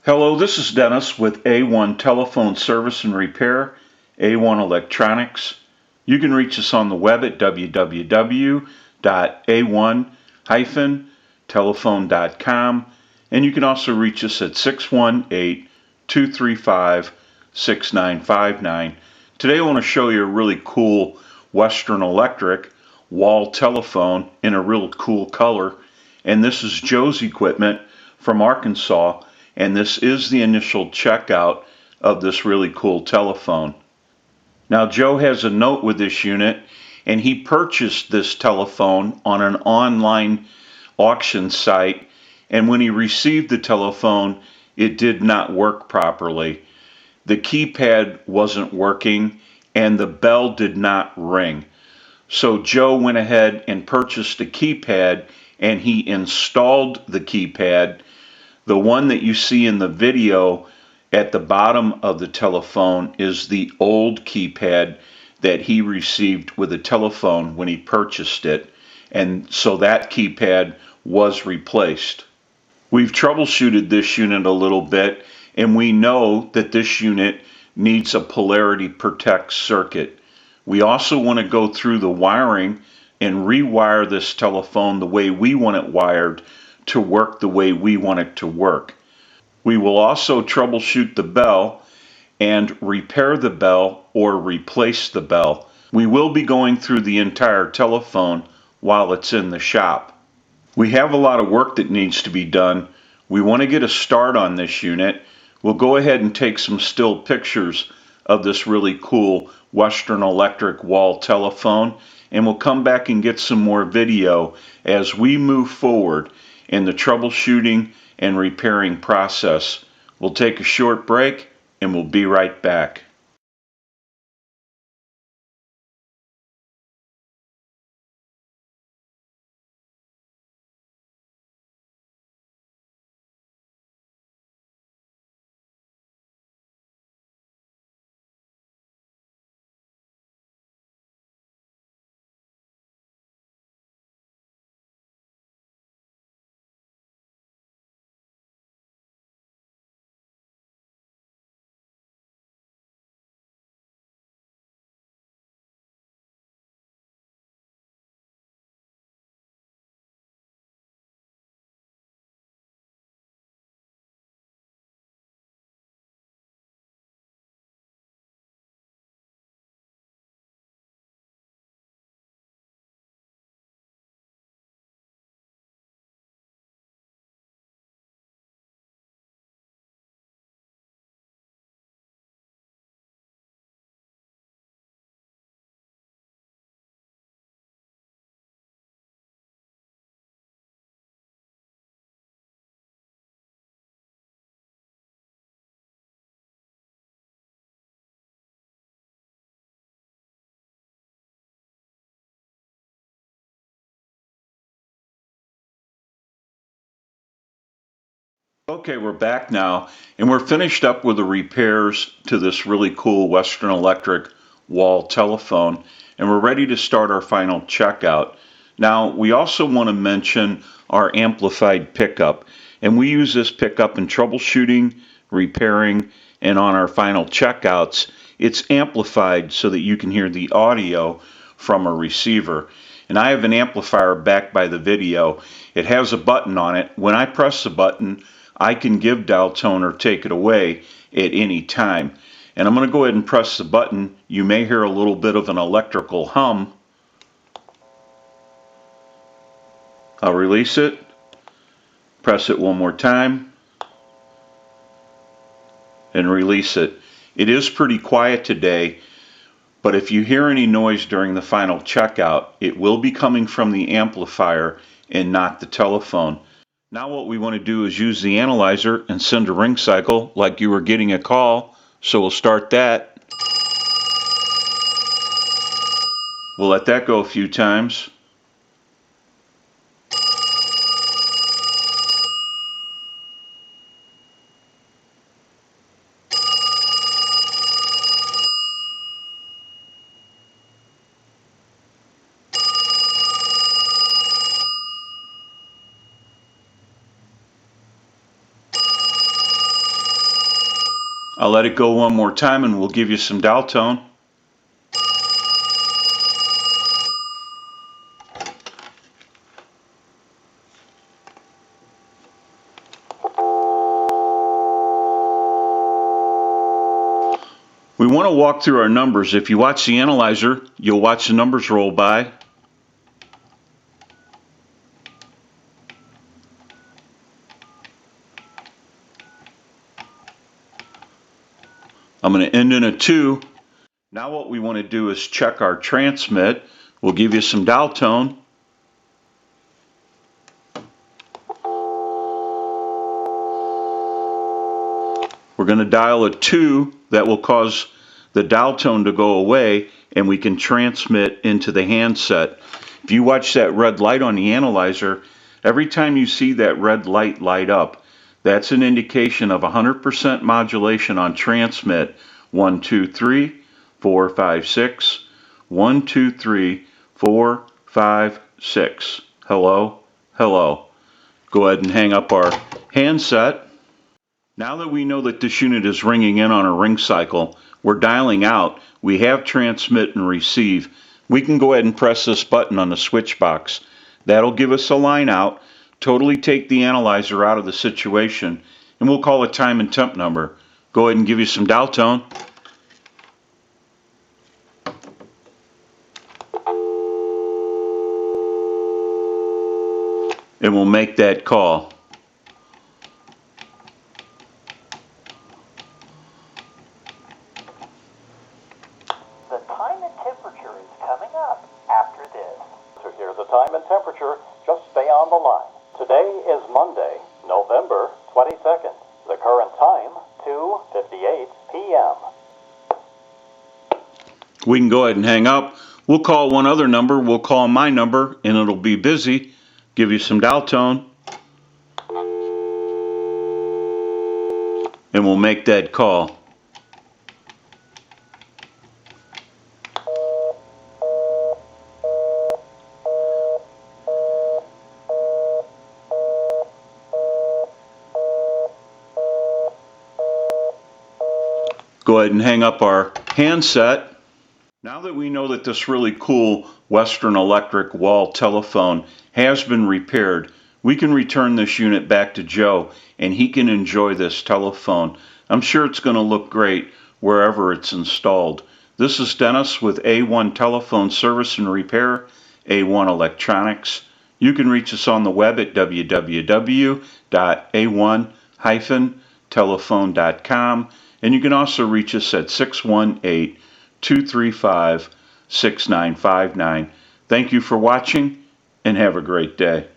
Hello, this is Dennis with A1 Telephone Service and Repair, A1 Electronics. You can reach us on the web at www.a1-telephone.com, and you can also reach us at 618-235-6959. Today I want to show you a really cool Western Electric wall telephone in a real cool color, and this is Joe's equipment from Arkansas. And this is the initial checkout of this really cool telephone. Now Joe has a note with this unit, and he purchased this telephone on an online auction site, and when he received the telephone, it did not work properly. The keypad wasn't working and the bell did not ring. So Joe went ahead and purchased a keypad, and he installed the keypad. The one that you see in the video at the bottom of the telephone is the old keypad that he received with the telephone when he purchased it, and so that keypad was replaced. We've troubleshooted this unit a little bit, and we know that this unit needs a polarity protect circuit. We also want to go through the wiring and rewire this telephone the way we want it wired to work the way we want it to work. We will also troubleshoot the bell and repair the bell or replace the bell. We will be going through the entire telephone while it's in the shop. We have a lot of work that needs to be done. We want to get a start on this unit. We'll go ahead and take some still pictures of this really cool Western Electric wall telephone, and we'll come back and get some more video as we move forward in the troubleshooting and repairing process. We'll take a short break and we'll be right back. Okay, we're back now, and we're finished up with the repairs to this really cool Western Electric wall telephone, and we're ready to start our final checkout. Now, we also want to mention our amplified pickup, and we use this pickup in troubleshooting, repairing, and on our final checkouts. It's amplified so that you can hear the audio from a receiver. And I have an amplifier backed by the video. It has a button on it. When I press the button, I can give dial tone or take it away at any time. And I'm going to go ahead and press the button. You may hear a little bit of an electrical hum. I'll release it, press it one more time, and release it. It is pretty quiet today, but if you hear any noise during the final checkout, it will be coming from the amplifier and not the telephone. Now what we want to do is use the analyzer and send a ring cycle like you were getting a call. So we'll start that. We'll let that go a few times. I'll let it go one more time and we'll give you some dial tone. We want to walk through our numbers. If you watch the analyzer, you'll watch the numbers roll by. I'm going to end in a 2. Now what we want to do is check our transmit. We'll give you some dial tone. We're going to dial a 2. That will cause the dial tone to go away, and we can transmit into the handset. If you watch that red light on the analyzer, every time you see that red light light up, that's an indication of 100% modulation on transmit. 1, 2, 3, 4, 5, 6. 1, 2, 3, 4, 5, 6. Hello, hello. Go ahead and hang up our handset. Now that we know that this unit is ringing in on a ring cycle, we're dialing out, we have transmit and receive. We can go ahead and press this button on the switch box. That'll give us a line out, totally take the analyzer out of the situation, and we'll call a time and temp number. Go ahead and give you some dial tone. And we'll make that call. The time and temperature is coming up after this. To hear the time and temperature, just stay on the line. Today is Monday, November 22nd. The current time, 2:58 p.m. We can go ahead and hang up. We'll call one other number. We'll call my number, and it'll be busy. Give you some dial tone. And we'll make that call. Go ahead and hang up our handset. Now that we know that this really cool Western Electric wall telephone has been repaired, we can return this unit back to Joe and he can enjoy this telephone. I'm sure it's going to look great wherever it's installed. This is Dennis with A1 Telephone Service and Repair, A1 Electronics. You can reach us on the web at www.a1-telephone.com, and you can also reach us at 618-235-6959. Thank you for watching and have a great day.